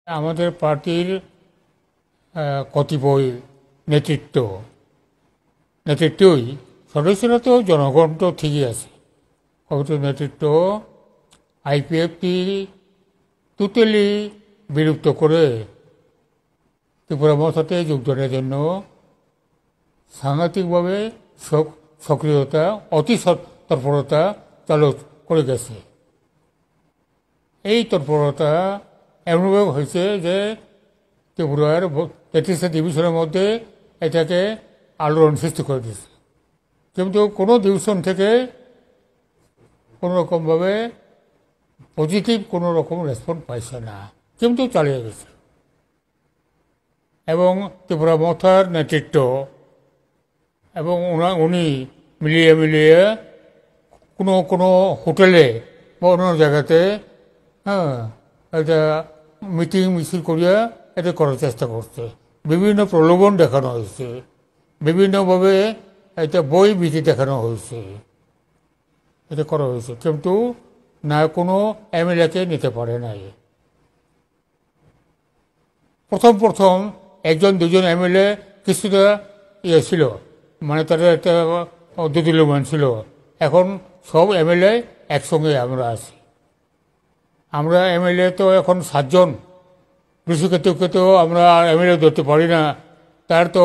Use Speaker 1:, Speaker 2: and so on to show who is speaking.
Speaker 1: আমাদের পার্টির কতিপয় নেতৃত্বই সদস্যরা তো জনগণ তো ঠিকই আছে, কত নেতৃত্ব আইপিএফটি টোটালি বিলুপ্ত করে ত্রিপুরা মথাতে যোগদানের জন্য সাংঘাতিকভাবে সক্রিয়তা, অতি তৎপরতা চালু করে গেছে। এই তৎপরতা এমনভাবে হয়েছে যে ত্রিপুরার 33টা ডিভিশনের মধ্যে এটাকে আলোড়ন সৃষ্টি করে দিয়েছে, কিন্তু কোনো ডিভিশন থেকে কোনো রকমভাবে পজিটিভ কোনো রকম রেসপন্স পাইছে না, কিন্তু চালিয়ে গেছে। এবং ত্রিপুরা মথার নেতৃত্ব এবং উনি মিলিয়ে কোনো হোটেলে বা অন্য জায়গাতে একটা মিটিং মিছিল করিয়া এটা করার চেষ্টা করছে। বিভিন্ন প্রলোভন দেখানো হয়েছে, বিভিন্নভাবে এটা বই বিধি দেখানো হয়েছে, এটা করা হয়েছে, কিন্তু না কোনো এমএলএকে নিতে পারে নাই। প্রথম একজন দুজন এমএলএ কিছুটা ছিল, মানে তাদের একটা দোদুল্যমান ছিল। এখন সব এমএলএ একসঙ্গে আমরা আছি। আমরা এমএলএ তো এখন 7 জন, বেশি কেউ আমরা এমএলএ ধরতে পারি না, তার তো